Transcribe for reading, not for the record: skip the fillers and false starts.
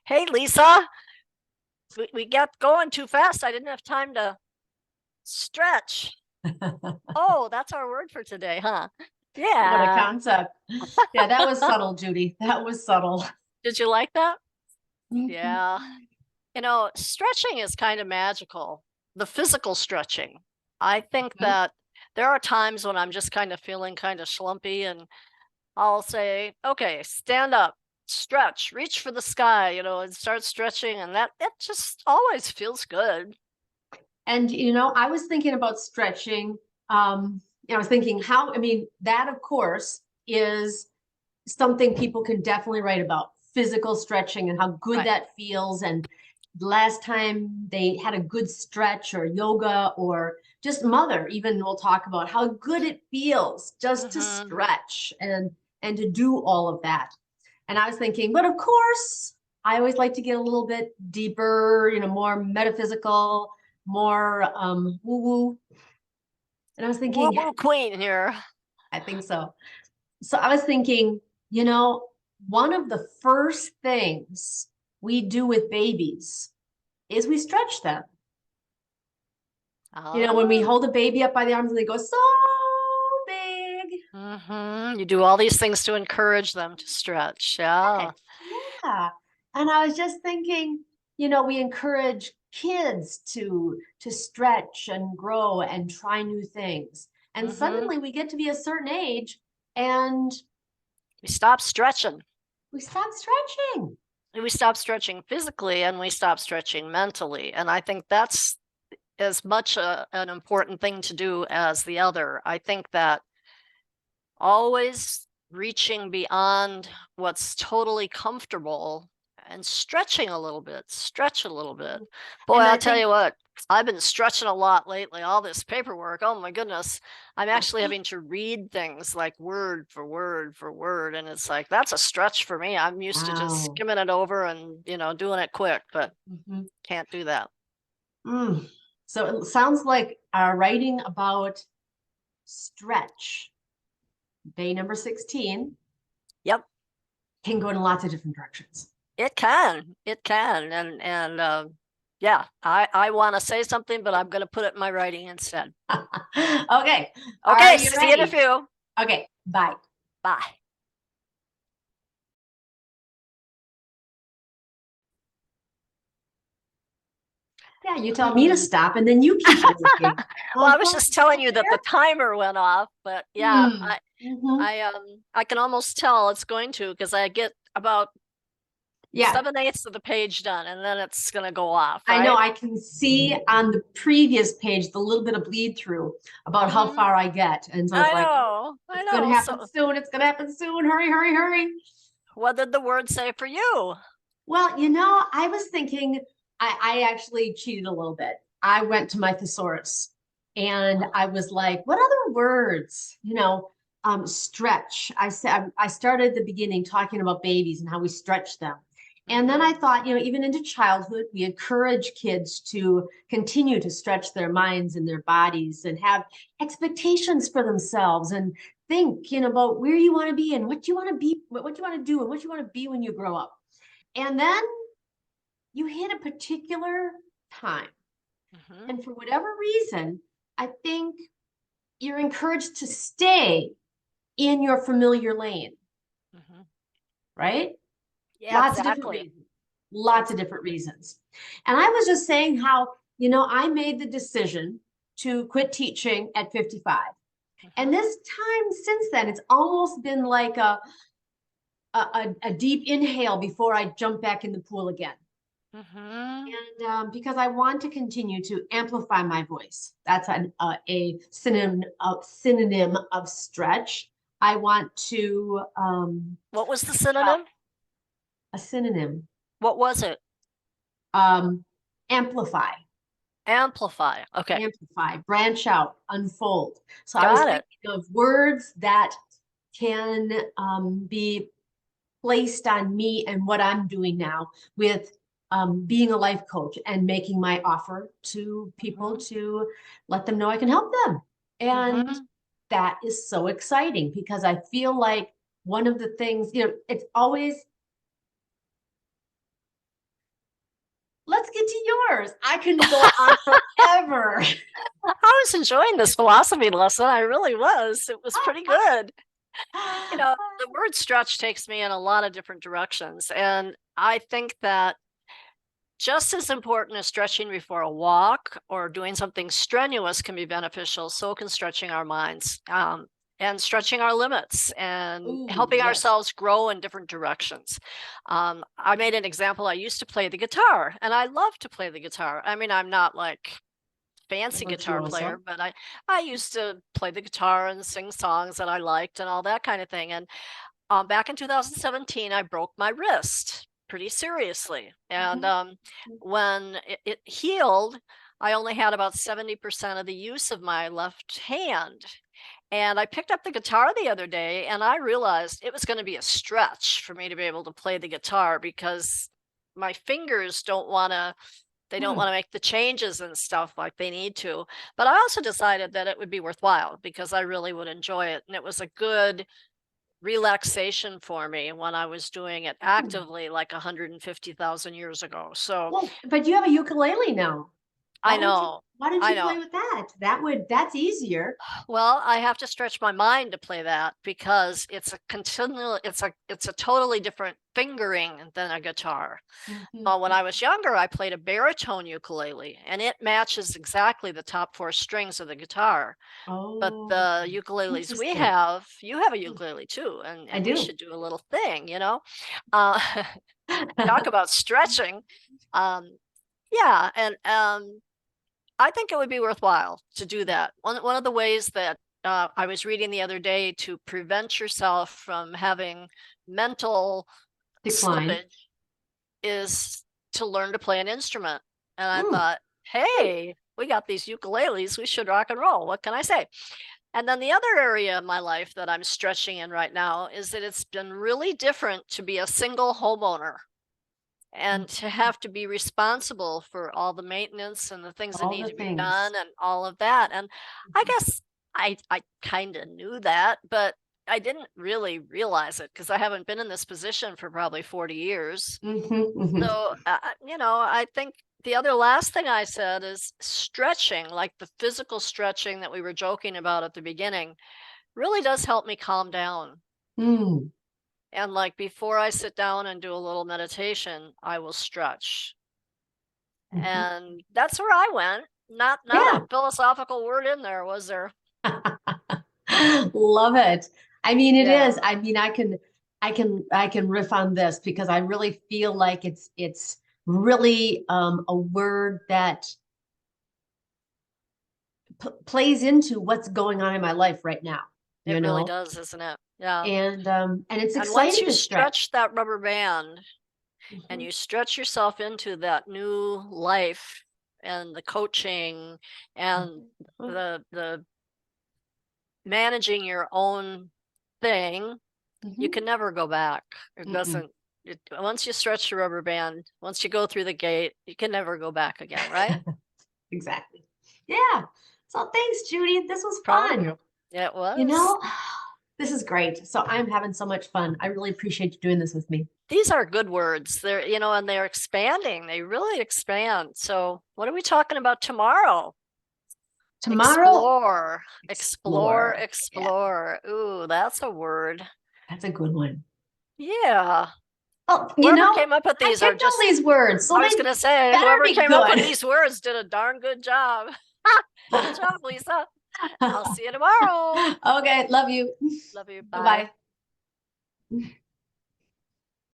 Hey, Lisa, we got going too fast. I didn't have time to stretch. Oh, that's our word for today, huh? What a Yeah. concept. Yeah, that was subtle, Judy. That was subtle. Did you like that? Mhm. Yeah. Stretching is kind of magical. The physical stretching. I think Mhm. that there are times when I'm just kind of feeling kind of schlumpy and I'll say, okay, stand up, stretch, reach for the sky, and start stretching. And that just always feels good. And I was thinking about stretching. I was thinking that of course is something people can definitely write about physical stretching and how good Right. that feels. And last time they had a good stretch or yoga or just mother, even we'll talk about how good it feels just to Hmm. stretch and to do all of that. And I was thinking, but of course, I always like to get a little bit deeper, more metaphysical, more woo-woo. And I was Woo thinking, woo queen here. I think so. So I was thinking, you know, one of the first things we do with babies is we stretch them. When we Oh. hold a baby up by the arms and they go so big. You do all these things to encourage them to stretch. Yeah. Stretch. Yeah. And I was just thinking, we encourage kids to stretch and grow and try new things. And hmm suddenly we get to be a certain age and We stop stretching. we stop stretching. We stop stretching physically and we stop stretching mentally. And I think that's as much an important thing to do as the other. I think that always reaching beyond what's totally comfortable and stretching a little bit, stretch a little bit. Boy, And I'll I tell think you what, I've been stretching a lot lately. All this paperwork, oh my goodness. I'm actually having to read things like word for word for word. And it's like, that's a stretch for me. I'm used to just wow. skimming it over and, doing it quick, but Mhm. can't do that. Mm. So it sounds like our writing about stretch, day number 16, Yep. can go in lots of different directions. It can. It can. Yeah, I want to say something, but I'm going to put it in my writing instead. Okay. Are Okay, you see you in a ready? few. Okay. Bye. Bye. Yeah, you tell me to stop and then you keep working. Well, I was Uh-huh. just Is telling that you that the fair? timer went off, but yeah, Hmm. Mm-hmm. I can almost tell it's going to because I get about Yeah, 7/8 of the page done, and then it's going to go off, I know. right? I can see on the previous page the little bit of bleed through about how Mm-hmm. far I get. And so it's like, oh, I it's going to know. happen So, soon. It's going to happen soon. Hurry, hurry, hurry. what did the word say for you? Well, I was thinking I actually cheated a little bit. I went to my thesaurus and I was like, what other words? Stretch. I started the beginning talking about babies and how we stretch them. And then Mm-hmm. I thought, even into childhood, we encourage kids to continue to stretch their minds and their bodies and have expectations for themselves and think, about where you want to be and what you want to be, what you want to do and what you want to be when you grow up. And then you hit a particular time. Mm-hmm. And for whatever reason, I think you're encouraged to stay in your familiar lane, Mm-hmm. right? Yeah, Lots of different exactly. reasons. Lots of different Exactly. reasons. And I was just saying how, I made the decision to quit teaching at 55. And Mm-hmm. this time since then, it's almost been like a deep inhale before I jump back in the pool again. Mm-hmm. And because I want to continue to amplify my voice, that's a synonym of stretch. I want to What was the well, synonym? a synonym, What was it? um, amplify, Amplify. Okay, branch out, unfold. So I was got it. thinking of words that can be placed on me and what I'm doing now with being a life coach and making my offer to people Mm-hmm. to let them know I can help them. And Mm-hmm. that is so exciting because I feel like one of the things, it's always hours. I can go on forever. I was enjoying this philosophy lesson. I really was. It was pretty good. You know, the word stretch takes me in a lot of different directions. And I think that just as important as stretching before a walk or doing something strenuous can be beneficial, so can stretching our minds, and stretching our limits and Ooh, helping yes. ourselves grow in different directions. I made an example. I used to play the guitar, and I love to play the guitar. I mean, I'm not like fancy guitar player, Virtuoso. but I used to play the guitar and sing songs that I liked and all that kind of thing. And back in 2017, I broke my wrist pretty seriously. And Mhm. when it healed, I only had about 70% of the use of my left hand. And I picked up the guitar the other day and I realized it was going to be a stretch for me to be able to play the guitar because my fingers don't want to, they don't Hmm. want to make the changes and stuff like they need to. But I also decided that it would be worthwhile because I really would enjoy it. And it was a good relaxation for me when I was doing it Hmm. actively like 150,000 years ago. So Well, but you have a ukulele now. I know, Why don't I you know. play with that? That's easier. Well, I have to stretch my mind to play that because it's a continual, it's a totally different fingering than a guitar. Mhm. When I was younger, I played a baritone ukulele and it matches exactly the top four strings of the guitar. But Oh, the ukuleles we interesting. have, you have a Hmm. ukulele too, I and we do. should do a little thing, you know? Uh, talk about stretching. Um, yeah, and I think it would be worthwhile to do that. One of the ways that I was reading the other day to prevent yourself from having mental Decline. slippage is to learn to play an instrument. And I Mm. thought, hey, we got these ukuleles, we should rock and roll. What can I say? And then the other area of my life that I'm stretching in right now is that it's been really different to be a single homeowner and to have to be responsible for all the maintenance and the things that All need the to be things. done and all of that. And I guess I kind of knew that, but I didn't really realize it because I haven't been in this position for probably 40 years. Mhm, mhm. So, you know, I think the other last thing I said is stretching, like the physical stretching that we were joking about at the beginning, really does help me calm down. Mm. And like before I sit down and do a little meditation, I will stretch. Mhm. And that's where I went. Not a Yeah. philosophical word in there, was there? Love it. I mean, it is. Yeah. I mean, I can riff on this because I really feel like it's really a word that plays into what's going on in my life right now, It you really know? does, isn't it? Yeah. And it's And once exciting you to stretch. stretch that rubber band and Mhm, you stretch yourself into that new life and the coaching and mhm, the managing your own thing, you mhm, can never go back. It mm-mm. doesn't once you stretch the rubber band, once you go through the gate, you can never go back again, right? Exactly. Yeah. So thanks, Judy. This was Proud of fun. you. Yeah, it You was. know, this is great. So I'm having so much fun. I really appreciate you doing this with me. These are good words. They're, you know, and they're expanding. They really expand. So, what are we talking about tomorrow? Tomorrow, Explore, explore, explore. Yeah, explore. Ooh, that's a word. that's a good one. Yeah. Oh, Whoever came up with I these are picked all just, these words, so I was they going to say, better whoever be came up with good. these words did a darn good job. Good job, Lisa. I'll see you tomorrow. Okay, love you. Love you. Bye. Bye-bye.